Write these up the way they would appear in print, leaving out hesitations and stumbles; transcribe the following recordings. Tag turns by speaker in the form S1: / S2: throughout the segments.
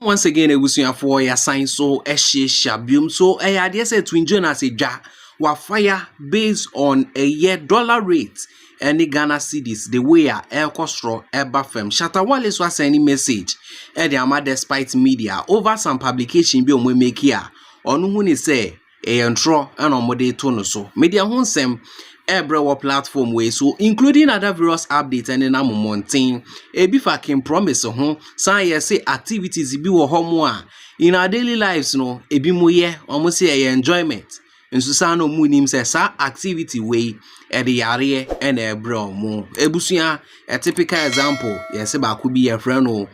S1: Once again, ebusuya for ya sign so shabium so idea say Twene Jonas eja wa fire based on a year dollar rate and the Ghana cedis the way a elkostro eba fem Shatta Wale so sending message e dey ama despite media over some publication bi omo make here onu hu ni say e ntro and omode to no so media hu nsem every platform way so including other various updates and na mountain e bi fucking promise ho san ye say activities bi wo ho a in our daily lives no e bi mo ye omo say enjoyment nso san no mu nim say sa activity way e de yare and e bro mo ebusua a typical example yes ba ku bi ye friend no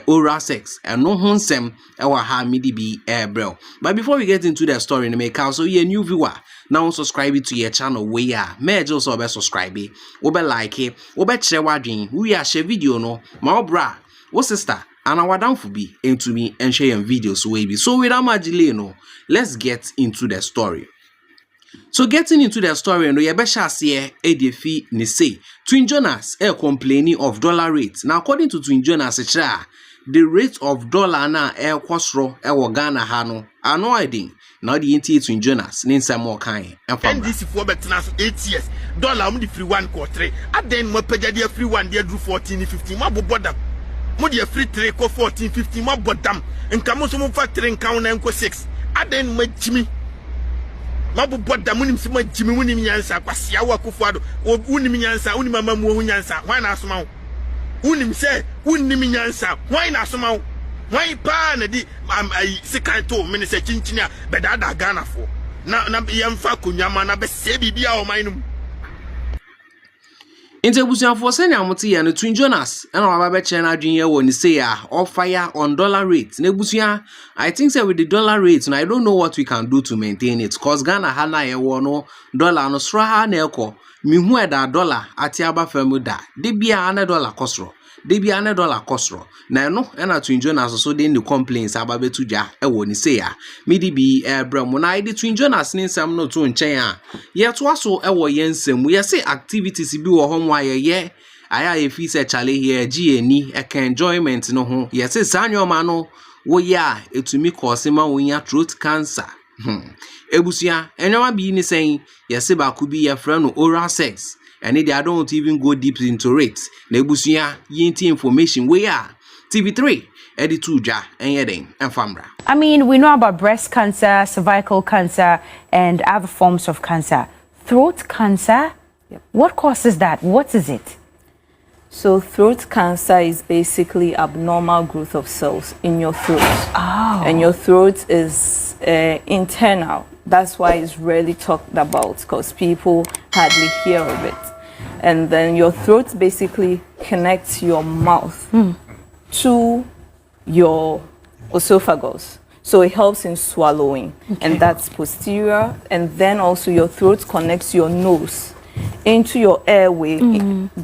S1: oral sex and no ho nsem e wa ha midi bi bro. But before we get into the story no make so you a new viewer now subscribe to your channel where ya may just be subscribe we be like it we be share wadwin we are share video no my bra what sister and our down for be into me and share videos we be so without much delay no let's get into the story. So getting into the story, no, you better say ADF ni say Twene Jonas complaining of dollar rates. Now according to Twene Jonas, the rate of dollar na kwasro Ghana ha no ano idea. Now the Twene Jonas nin some more kind.
S2: And this for betna 8 years. Dollar the free one quarter. And then mo pega the free one dey do 14 15. Ma bo bodam. Mo dey free 3 ko 14 15 ma bodam. Nka mo so mo fa 3 nka na nko 6. And then mo jimi mabu boda munim sima jimi munim nyansa kwasia wa kufuado unim nyansa unim mama mu nyansa why na asoma unim se unim nyansa why na asoma why pa na di sikan to me se chinchinia bedada Ghana fo na yamfa kunyama na be se bibia o mainum
S1: Intebusian for senior amuti and Twene Jonas and our baby channel junior when you say or fire on dollar rate. Nebusian, I think that with the dollar rate, and I don't know what we can do to maintain it. Cause Ghana hana e wono dollar no straha nelko. Mihu da dollar atiaba femuda. Debia $100 kosro. Debia $100 kosro. Na no ena Twene Jonas so den the complaints ababe tuja e woni say ya. Midi bi brem na ide Twene Jonas ni nsam no to nchen a. Ye to aso e wo yensem. Ye say activities bi wo ho mwa ye aya ye fi se chale here GNI e ka enjoyment no ho. Ye say sanyoma no wo ya etumi cause ma wonya throat cancer. Ebusia enyoma bi ni say ye say ba ku bi ye friend no oral sex. And they don't even go deep into it. Nebusia yinti information we are TV3 edituja and yeding and famra.
S3: I mean, we know about breast cancer, cervical cancer, and other forms of cancer. Throat cancer, what causes that? What is it?
S4: So throat cancer is basically abnormal growth of cells in your throat. Oh. And your throat is internal. That's why it's rarely talked about because people hardly hear of it. And then your throat basically connects your mouth to your esophagus. So it helps in swallowing. Okay. And that's posterior. And then also your throat connects your nose into your airway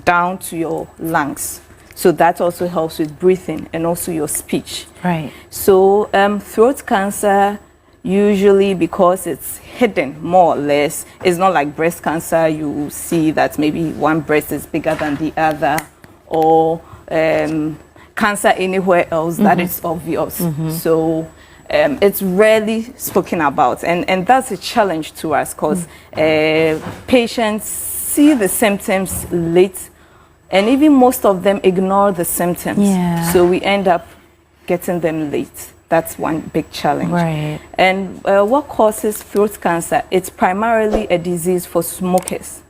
S4: down to your lungs. So that also helps with breathing and also your speech.
S3: Right.
S4: So throat cancer, usually because it's hidden more or less, it's not like breast cancer. You see that maybe one breast is bigger than the other, or cancer anywhere else that is obvious. So it's rarely spoken about, and that's a challenge to us because patients see the symptoms late, and even most of them ignore the symptoms.
S3: Yeah.
S4: So we end up getting them late. That's one big challenge.
S3: Right.
S4: And what causes throat cancer? It's primarily a disease for smokers.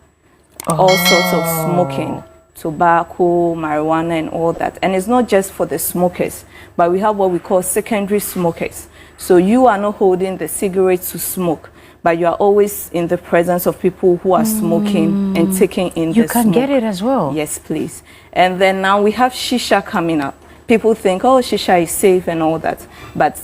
S4: All sorts of smoking, tobacco, marijuana, and all that. And it's not just for the smokers, but we have what we call secondary smokers. So you are not holding the cigarette to smoke, but you are always in the presence of people who are smoking and taking in the smoke.
S3: You can get it as well.
S4: Yes, please. And then now we have shisha coming up. People think, oh, shisha is safe and all that. But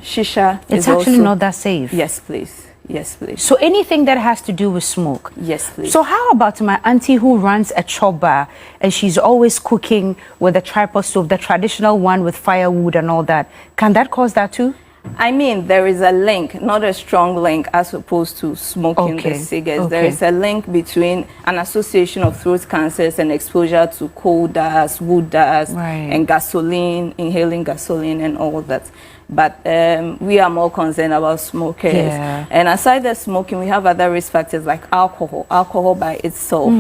S4: shisha
S3: it's
S4: is
S3: actually
S4: also
S3: not that safe.
S4: Yes, please. Yes, please.
S3: So anything that has to do with smoke?
S4: Yes, please.
S3: So how about my auntie who runs a chop bar and she's always cooking with a tripod stove, the traditional one with firewood and all that? Can that cause that too?
S4: I mean, there is a link, not a strong link as opposed to smoking the cigarettes. There is a link between an association of throat cancers and exposure to coal dust, wood dust, and gasoline, inhaling gasoline and all that. But we are more concerned about smokers. And aside the smoking, we have other risk factors like alcohol. Alcohol by itself,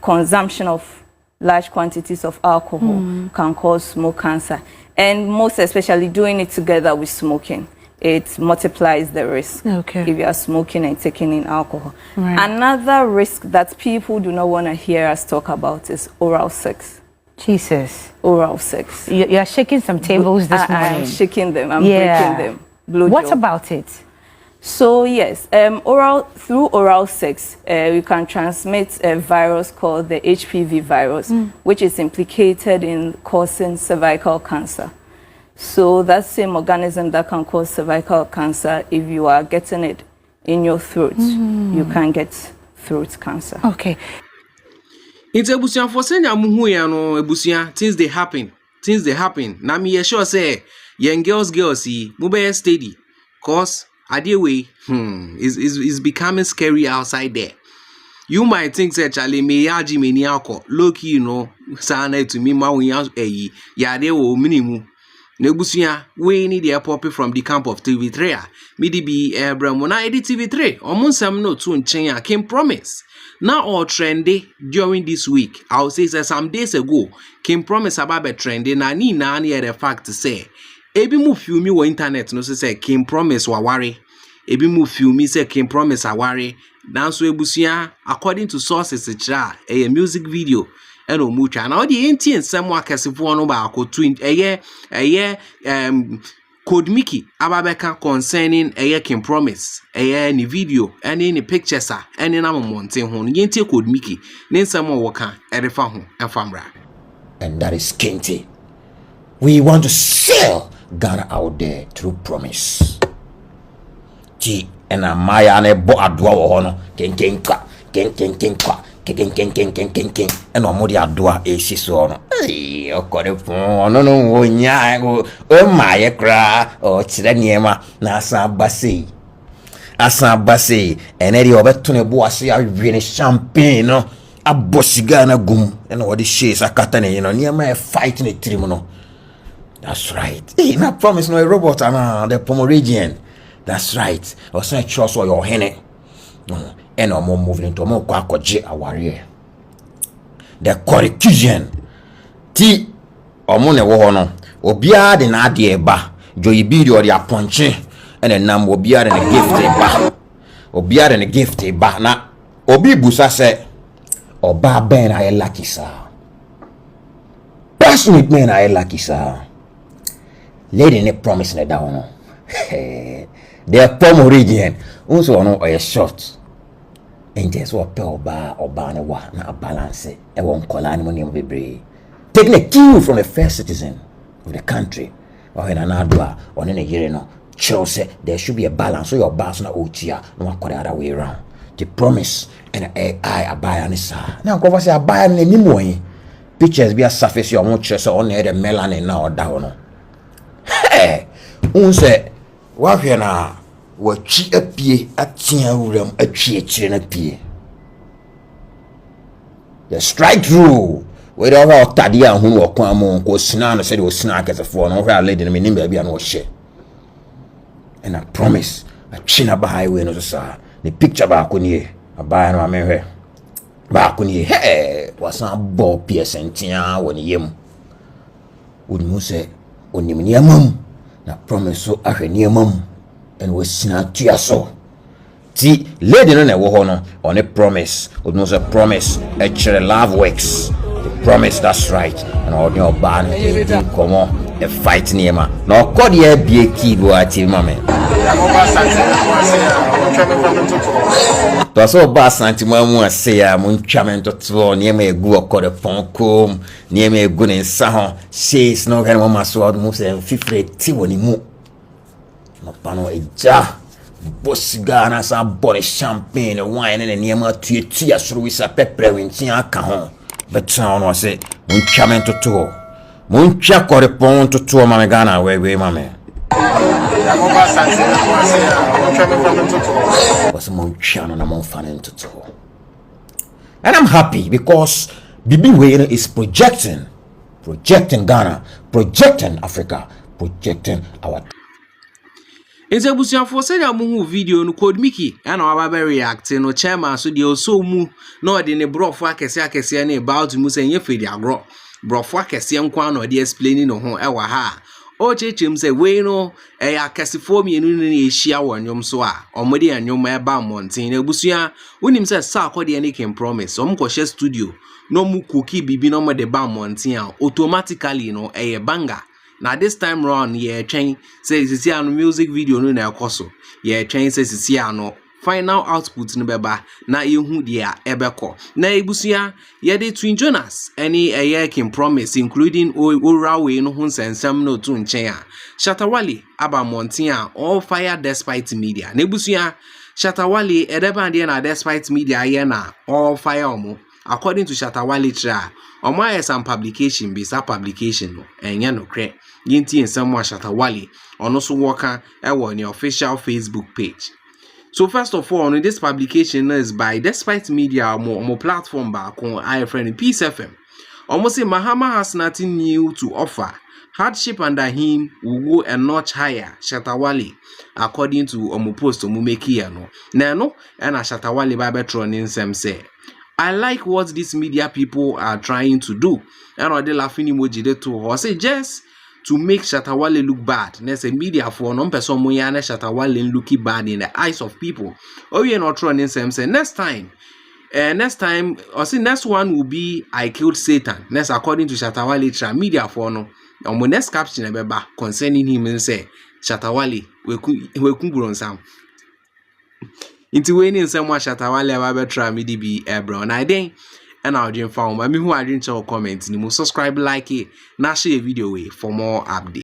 S4: consumption of large quantities of alcohol can cause smoke cancer. And most especially doing it together with smoking, it multiplies the risk if you are smoking and taking in alcohol. Another risk that people do not want to hear us talk about is oral sex.
S3: Jesus.
S4: Oral sex.
S3: You are shaking some tables this morning.
S4: I'm shaking them. I'm breaking them.
S3: What about it?
S4: So yes, through oral sex, you can transmit a virus called the HPV virus, which is implicated in causing cervical cancer. So that same organism that can cause cervical cancer, if you are getting it in your throat, you can get throat cancer.
S3: Okay.
S1: It's ebusian for senya muhu ya no ebusian things they happen. Na me sure say young girls mu be steady cause idea way is becoming scary outside there. You might think say Charlie me yaji me ni alcohol low key you know sana to me ma won ya de wo minimu nebusia we need the pop from the camp of TV3 midi bi Abraham na edit TV3 omunsam no to nchen came promise now all trendy during this week. I will say some days ago came promise about be trendy na ni na the fact say ebi mu filmi wo internet no say came promise wa worry ebi mu filmi say came promise a worry now so ebusia according to sources a music video and omucha na odi enti ensem akesefo no ba ko twin code Micky ababeka concerning Kim promise ni video any ni pictures any na monte ho yenti code Micky ne nsem wo ka erefa ho enfamra.
S5: And that is skinty. We want to sell Ghana out there through promise. Ti and a maya ne bo adwa wo ho no ken and omodi adwa esi so no eh okore fun no wonya go o maye kra o tire niema na asan base eneri obeto ne bo ase awie ne champagne no abosiga na gum and what the shades akata ne no niema e fight ne trim no. That's right. Hey, na promise no a robot and the Pomeranian. That's right. Or say trust or your hene. No. And no more moving into more kwakoje a warrior. The correction. Ti omone wo no. Obia de na ade ba. Joyi bidi or ya ponche. And then nam obia de gift ba. Obia de gift ba na obi busa se oba ben I lucky sir. Passionate men I lucky sir. Lady ne promise ne down. The Pomeranian also no a short. And just what oba ne wa na balance e won kola ni money bebre. Taking a cue from the first citizen of the country. Or in another or in a year no. Chill say there should be a balance so your boss na otia no one the other way around. The promise and I buy an isa. Now go say buy an anymore. Pictures be a surface your own chest on the melanin now down. Hey, unse wahwe na wachi apie atia wuram atwie kire na pie. The strike rule we don't have tadia hu okwan mo ko sina no say the sina akesefo no hwe lady na me nim bia na wo hye. And I promise a china ba highway no so the picture ba ko nie aba na me hwe ba ko nie he wasan bo pie sentia woni yem. Onimu se onim niamam na promise so ahwe niamam and we sina tua so ti lady no na wo ho no on a promise onimu se promise a chere love works the promise that's right and on your ban come on a fight niema na okodi e bie kibo ati mame to so ba santima mu ase ya mu ntwamento to niema egu okode ponkom niema egu ne nsa ho says no kan mama so mu se fifre ti woni mu no pano eja bosiga na sa bore champagne wine ne niema tuetua soro wisa pepre winti aka ho betra no se mu ntwamento to Muncha correpond to mame Ghana we mame. And I'm happy because Bibi Wale is projecting Ghana, projecting Africa, projecting our.
S1: It's a busia for say mu video no called Micky and our react no chairman so the so mu no de ne brofo akese na about mu say yefedi agro brofo akese nkwa no de explaining no ho e wa ha o chechim say we no e akesefo mienu ne ehia wonyom so a omode anyom e ba monten na busia wonim say sa akode ne can promise omko share studio no mu cookie bibi no mo de ba monten a automatically no e banga. Now this time round, yeah, train says it's here music video no na ekoso. Yeah, train says it's here no final output no beba na yehu dia ebeko. Na ebusia ye de Twene Jonas any a year can promise including Ora we no hun sensem no to nchen a. Shatta Wale aba monten a all fire despite media. Na ebusia Shatta Wale edeba dia na despite media ye na all fire omo. According to Shatta Wale tra omo some publication be sa publication no enye no kre yinti ensem wa Shatta Wale ono so worker e wo ni official Facebook page. So first of all, this publication is by Despite Media mo platform back on iFriend Peace FM. Almost say Mahama has nothing new to offer. Hardship under him will go a notch higher. Shatta Wale, according to omo post omo Micky no. Nano and a Shatta Wale Babetron in some say. I like what these media people are trying to do. And they laughing emoji they to or say just to make Shatta Wale look bad. There's a media for non person moyane Shatta Wale looking bad in the eyes of people. Oh, you're not running some say next time, or see next one will be I killed Satan. Next, according to Shatta Wale, media for no. On my next caption about concerning him and say Shatta Wale we couldn't sound. Into winning someone Shatta Wale about try me to be bro. I think. And I'll join found. I mean, who I didn't comment. You must subscribe, like it, now share video way for more updates.